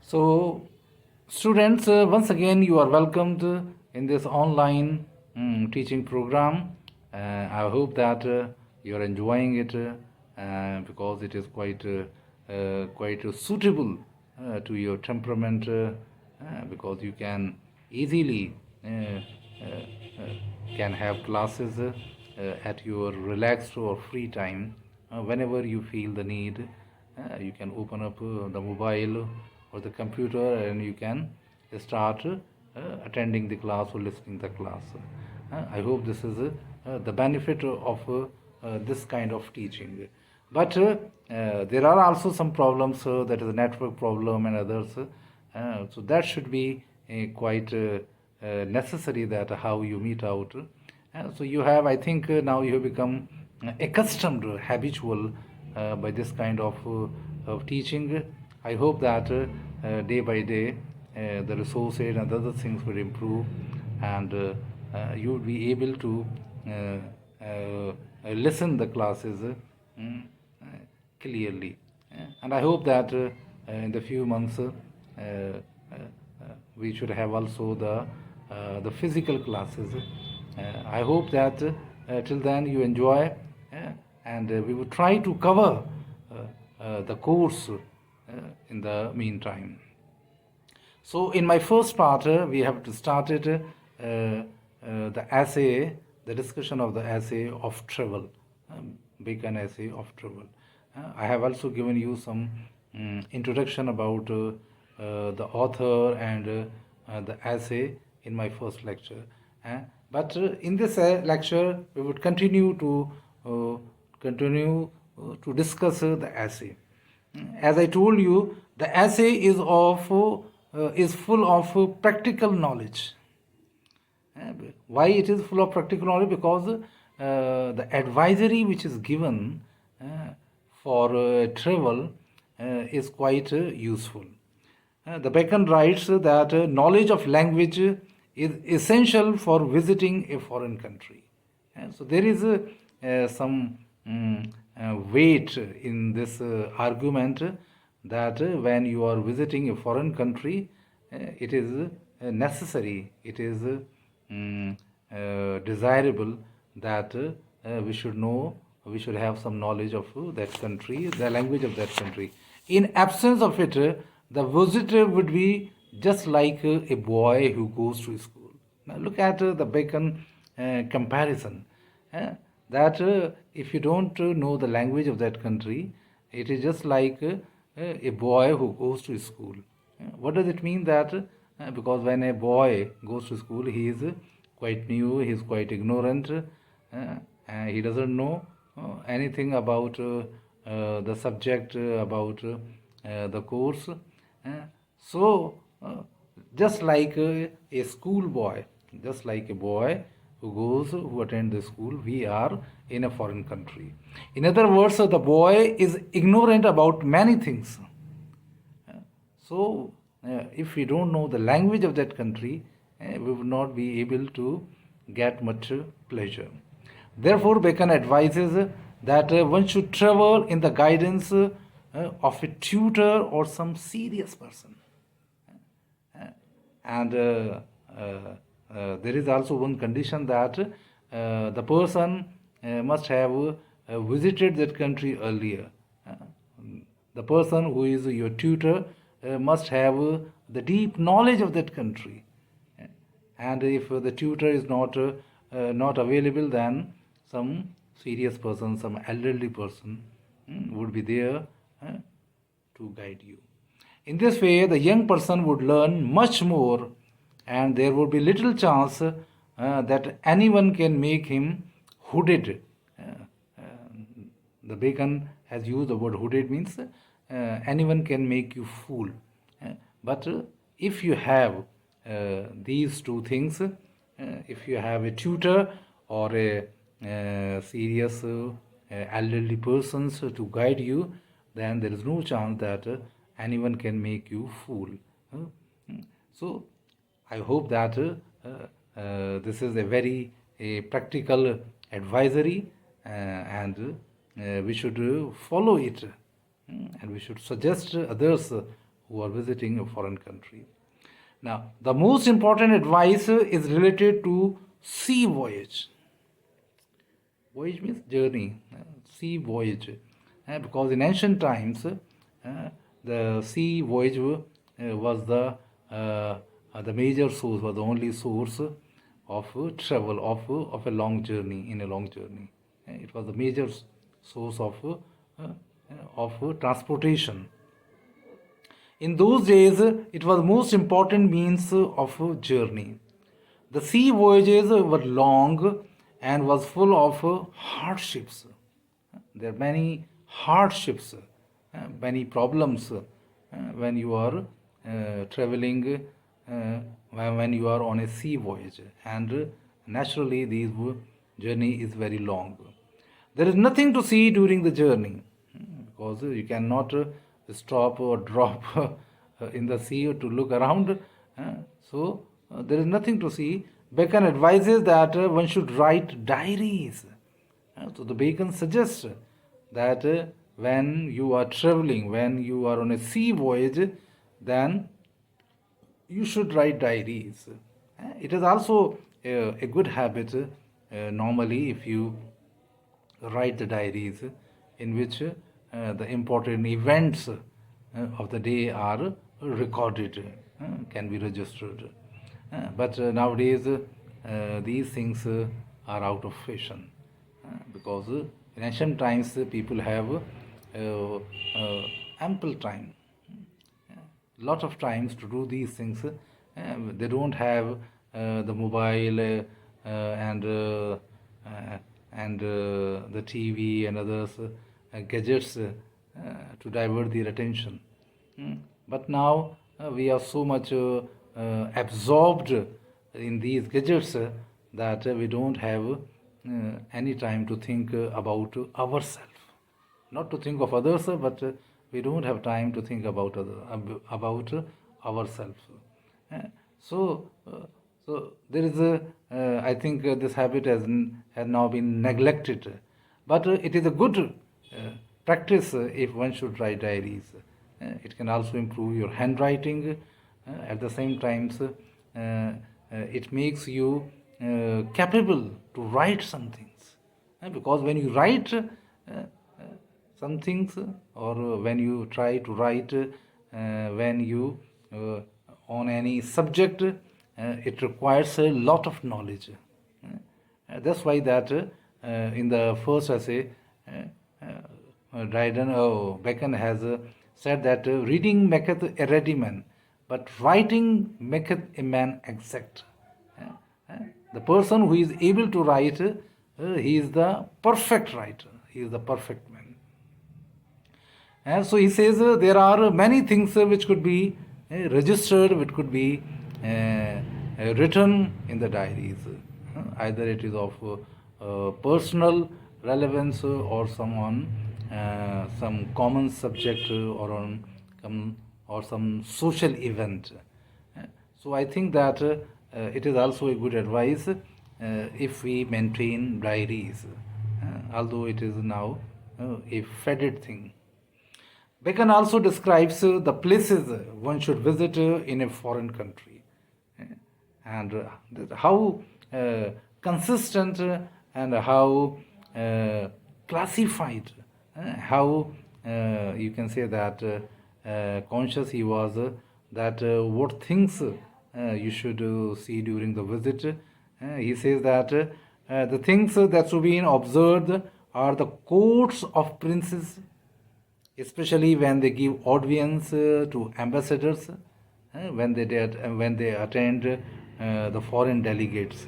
So, students, once again, you are welcomed in this online teaching program. I hope that you are enjoying it because it is quite suitable to your temperament because you can easily can have classes at your relaxed or free time whenever you feel the need. You can open up the mobile or the computer and you can start attending the class or listening the class. I hope this is the benefit of this kind of teaching. But there are also some problems, that is a network problem and others. So that should be quite necessary that how you meet out. So you have, I think, now you have become accustomed, habitual by this kind of teaching. I hope that day by day the resources and other things will improve, and you will be able to listen the classes clearly. And I hope that in the few months we should have also the physical classes. I hope that till then you enjoy, and we will try to cover the course in the meantime. So in my first part, we have started the essay, the discussion of the essay of travel, Bacon essay of travel. I have also given you some introduction about the author and the essay in my first lecture. But in this lecture, we would continue to discuss the essay. As I told you, the essay is full of practical knowledge. Why it is full of practical knowledge? Because the advisory which is given for travel is quite useful. The Bacon writes that knowledge of language is essential for visiting a foreign country. So there is some weight in this argument that when you are visiting a foreign country, it is necessary, it is desirable that we should know, we should have some knowledge of that country, the language of that country. In absence of it, the visitor would be just like a boy who goes to school. Now look at the Bacon comparison. That if you don't know the language of that country, it is just like a boy who goes to school. What does it mean? That because when a boy goes to school, he is quite new, he is quite ignorant, and he doesn't know anything about the subject, about the course. So, just like a school boy, just like a boy who attend the school, we are in a foreign country. In other words, the boy is ignorant about many things. So, if we don't know the language of that country, we will not be able to get much pleasure. Therefore, Bacon advises that one should travel in the guidance of a tutor or some serious person. And there is also one condition that the person must have visited that country earlier. The person who is your tutor must have the deep knowledge of that country. And if the tutor is not available, then some serious person, some elderly person would be there to guide you. In this way, the young person would learn much more, and there would be little chance that anyone can make him hooded. The Bacon has used the word hooded, means anyone can make you fool. But if you have these two things, if you have a tutor or a serious elderly persons to guide you, then there is no chance that anyone can make you fool. So I hope that this is a very practical advisory, and we should follow it, and we should suggest others who are visiting a foreign country. Now, the most important advice is related to sea voyage. Voyage means journey, sea voyage. Because in ancient times, the sea voyage was the major source, was the only source of travel, of a long journey, in a long journey. It was the major source of transportation. In those days, it was the most important means of journey. The sea voyages were long and was full of hardships. There are many hardships, many problems when you are traveling, when you are on a sea voyage, and naturally, this journey is very long. There is nothing to see during the journey because you cannot stop or drop in the sea to look around. So there is nothing to see. Bacon advises that one should write diaries. So the Bacon suggests that when you are traveling, when you are on a sea voyage, then you should write diaries. It is also a good habit normally if you write the diaries in which the important events of the day are recorded, can be registered. But nowadays, these things are out of fashion because in ancient times, people have ample time, lot of times to do these things. They don't have the mobile and the TV and others gadgets to divert their attention. But now we are so much absorbed in these gadgets that we don't have any time to think about ourselves. Not to think of others, but we don't have time to think about ourselves. Uh, So, so there is a, I think this habit has now been neglected, but it is a good practice if one should write diaries. It can also improve your handwriting. At the same time, it makes you capable to write some things. Because when you write some things, or when you try to write, when you on any subject, it requires a lot of knowledge. That's why that in the first essay, Bacon has said that reading maketh a ready man, but writing maketh a man exact. The person who is able to write, he is the perfect writer. He is the perfect man. And so he says there are many things which could be registered, which could be written in the diaries. Either it is of personal relevance or some common subject or some social event. So I think that it is also a good advice if we maintain diaries, although it is now a faded thing. Bacon also describes the places one should visit in a foreign country, and how consistent and how classified, how you can say that conscious he was that what things you should see during the visit. He says that the things that should be observed are the courts of princes, especially when they give audience to ambassadors, when they attend the foreign delegates.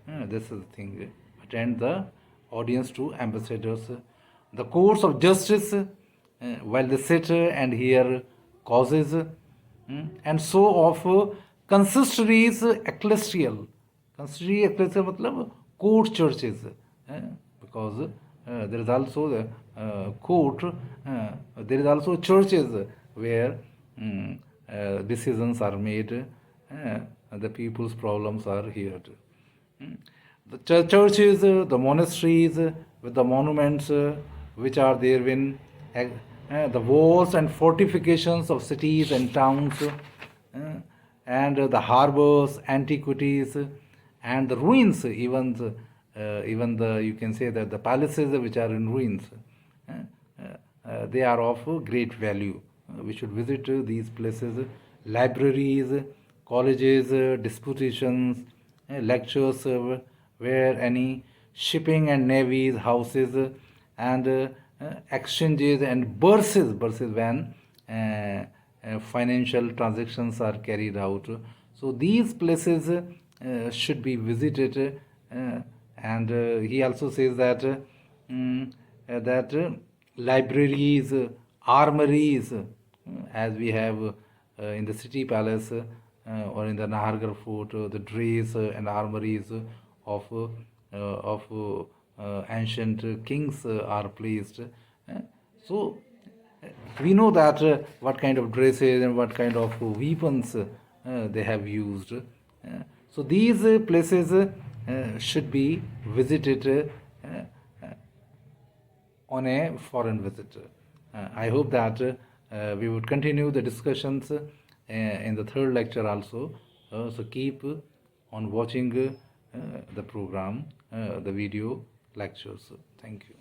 This is the thing. Attend the audience to ambassadors. The courts of justice, while they sit and hear causes, and so of consistories ecclesial. Consistory ecclesial मतलब court churches, because there is also the court, there is also churches where decisions are made, the people's problems are heard. The churches, the monasteries with the monuments which are there the walls and fortifications of cities and towns, and the harbors, antiquities, and the ruins, even the you can say that the palaces which are in ruins, they are of great value. We should visit these places, libraries, colleges, disputations, lectures, where any shipping and navies, houses, and exchanges and bourses when financial transactions are carried out. So these places should be visited, and he also says that libraries, armories, as we have in the city palace or in the Nahargarh fort, the drays and armories of ancient kings are placed. So we know that what kind of dresses and what kind of weapons they have used. So these places should be visited on a foreign visit. I hope that we would continue the discussions in the third lecture also. So keep on watching the program, the video lectures. Thank you.